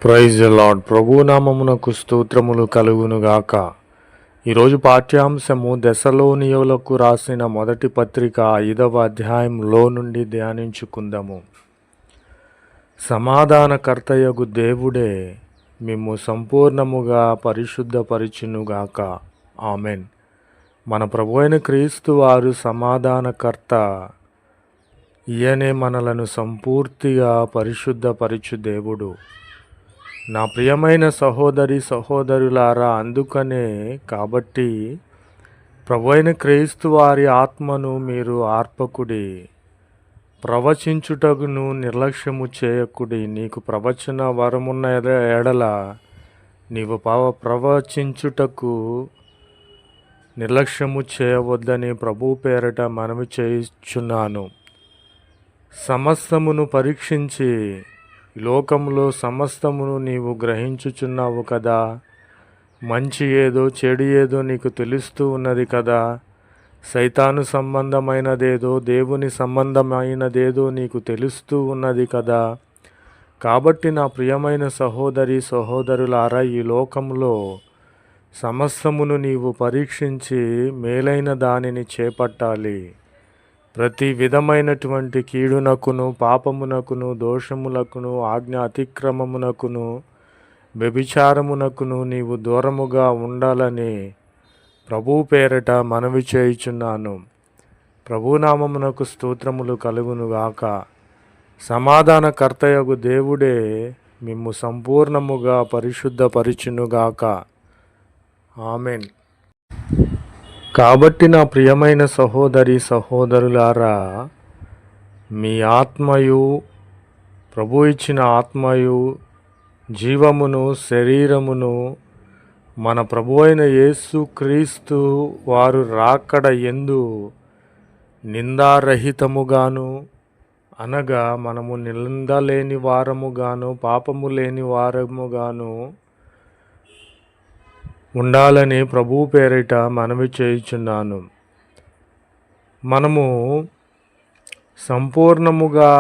Praise the lord. ప్రభునామమునకు స్తోత్రములు కలుగునుగాక. ఈరోజు పాఠ్యాంశము దెసలోనియులకు రాసిన మొదటి పత్రిక 5వ అధ్యాయంలో నుండి ధ్యానించుకుందాము. సమాధానకర్తయగు దేవుడే మిమ్ము సంపూర్ణముగా పరిశుద్ధపరిచునుగాక. ఆమెన్. మన ప్రభువైన క్రీస్తు వారు సమాధానకర్త. ఈయనే మనలను సంపూర్తిగా పరిశుద్ధపరచు దేవుడు. నా ప్రియమైన సహోదరి సహోదరులారా, అందుకనే కాబట్టి ప్రభువైన క్రీస్తు వారి ఆత్మను మీరు ఆర్పకుడి, ప్రవచించుటకును నిర్లక్ష్యము చేయకుడి. నీకు ప్రవచన వరమున్న ఎడల నీవు ప్రవచించుటకు నిర్లక్ష్యము చేయవద్దని ప్రభు పేరట మనవి చేయుచున్నాను. సమస్తమును పరీక్షించి లోకంలో సమస్తమును నీవు గ్రహించుచున్నావు కదా. మంచి ఏదో చెడు ఏదో నీకు తెలుస్తూ ఉన్నది కదా. సైతాను సంబంధమైనదేదో దేవుని సంబంధమైనదేదో నీకు తెలుస్తూ ఉన్నది కదా. కాబట్టి నా ప్రియమైన సహోదరి సహోదరులారా, ఈ లోకంలో సమస్తమును నీవు పరీక్షించి మేలైన దానిని చేపట్టాలి. ప్రతి విధమైనటువంటి కీడునకును, పాపమునకును, దోషములకును, ఆజ్ఞ అతిక్రమమునకును, వ్యభిచారమునకును నీవు దూరముగా ఉండాలని ప్రభు పేరట మనవి చేయుచున్నాను. ప్రభునామమునకు స్తోత్రములు కలుగునుగాక. సమాధానకర్తయగు దేవుడే మిమ్ము సంపూర్ణముగా పరిశుద్ధపరిచునుగాక. ఆమెన్. కాబట్టి నా ప్రియమైన సహోదరి సహోదరులారా, మీ ఆత్మయు, ప్రభు ఇచ్చిన ఆత్మయు, జీవమును, శరీరమును మన ప్రభు అయిన యేసు క్రీస్తు వారు రాకడ యందు నిందారహితముగాను, అనగా మనము నిందలేని వారముగాను, పాపము లేని వారముగాను ఉండాలని ప్రభు పేరిట మనవి చేయుచున్నాను. మనము సంపూర్ణముగా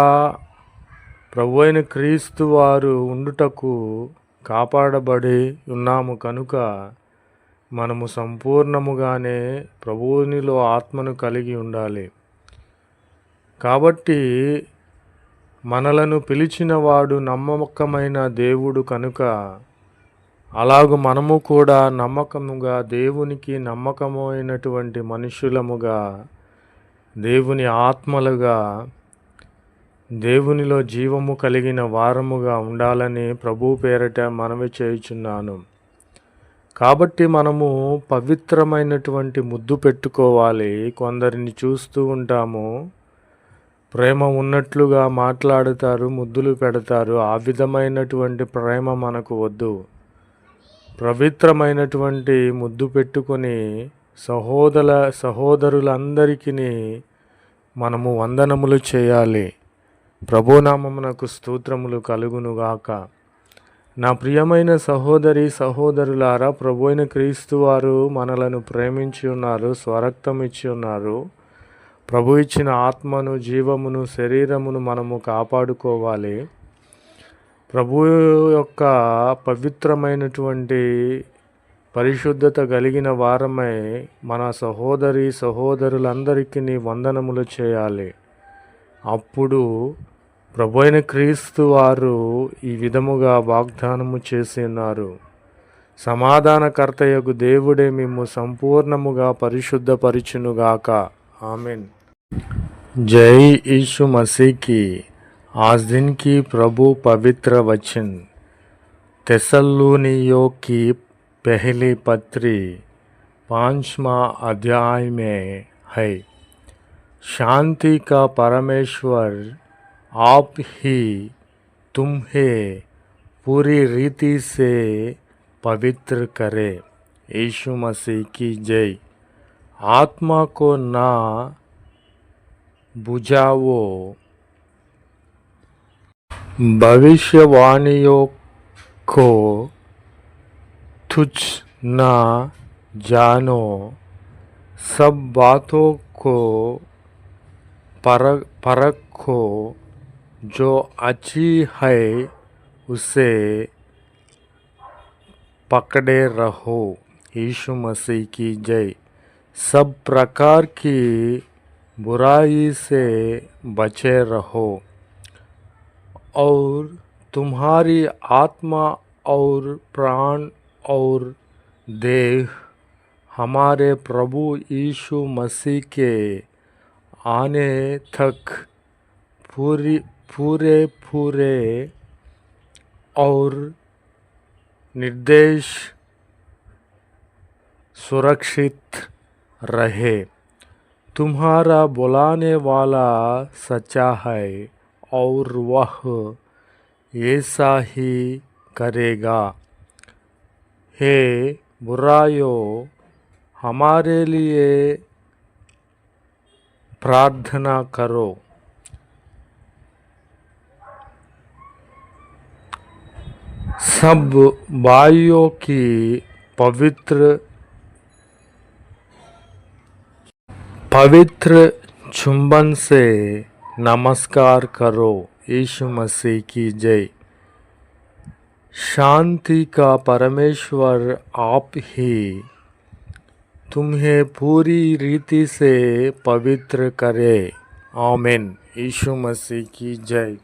ప్రభు అయిన క్రీస్తు వారు ఉండుటకు కాపాడబడి ఉన్నాము కనుక మనము సంపూర్ణముగానే ప్రభువునిలో ఆత్మను కలిగి ఉండాలి. కాబట్టి మనలను పిలిచిన వాడు నమ్మకమైన దేవుడు కనుక అలాగూ మనము కూడా నమ్మకముగా దేవునికి నమ్మకమైనటువంటి మనుషులముగా, దేవుని ఆత్మలుగా, దేవునిలో జీవము కలిగిన వారముగా ఉండాలని ప్రభు పేరట మనవి చేయుచున్నాను. కాబట్టి మనము పవిత్రమైనటువంటి ముద్దు పెట్టుకోవాలి. కొందరిని చూస్తూ ఉంటాము, ప్రేమ ఉన్నట్లుగా మాట్లాడుతారు, ముద్దులు పెడతారు. ఆ విధమైనటువంటి ప్రేమ మనకు వద్దు. పవిత్రమైనటువంటి ముద్దు పెట్టుకొని సహోదరులందరికీ మనము వందనములు చేయాలి. ప్రభునామమునకు స్తోత్రములు కలుగునుగాక. నా ప్రియమైన సహోదరి సహోదరులారా, ప్రభు అయిన క్రీస్తు వారు మనలను ప్రేమించి ఉన్నారు, స్వరక్తం ఇచ్చి ఉన్నారు. ప్రభు ఇచ్చిన ఆత్మను, జీవమును, శరీరమును మనము కాపాడుకోవాలి. ప్రభు యొక్క పవిత్రమైనటువంటి పరిశుద్ధత కలిగిన వారమై మన సహోదరి సహోదరులందరికీ వందనములు చేయాలి. అప్పుడు ప్రభు అయిన క్రీస్తు వారు ఈ విధముగా వాగ్దానము చేసి ఉన్నారు. సమాధానకర్తయగు దేవుడే మిమ్ము సంపూర్ణముగా పరిశుద్ధపరిచునుగాక. ఆమెన్. జై यीशु मसीह की। आज दिन की प्रभु पवित्र वचन तेसल्लुनियों की पहली पत्री 5वां अध्याय में है। शांति का परमेश्वर आप ही तुम्हें पूरी रीति से पवित्र करे। यीशु मसीह की जय। आत्मा को ना बुझाओ, भविष्यवाणियों को तुच्छ न जानो, सब बातों को परखो, जो अच्छी है उसे पकड़े रहो। यीशु मसीह की जय। सब प्रकार की बुराई से बचे रहो और तुम्हारी आत्मा और प्राण और देह हमारे प्रभु यीशु मसीह के आने तक पूरे पूरे और निर्देश सुरक्षित रहे। तुम्हारा बुलाने वाला सच्चा है और वह ऐसा ही करेगा। हे बुराइयों, हमारे लिए प्रार्थना करो। सब भाइयों की पवित्र चुंबन से नमस्कार करो। यीशु मसीह की जय। शांति का परमेश्वर आप ही तुम्हें पूरी रीति से पवित्र करे। आमीन। यीशु मसीह की जय।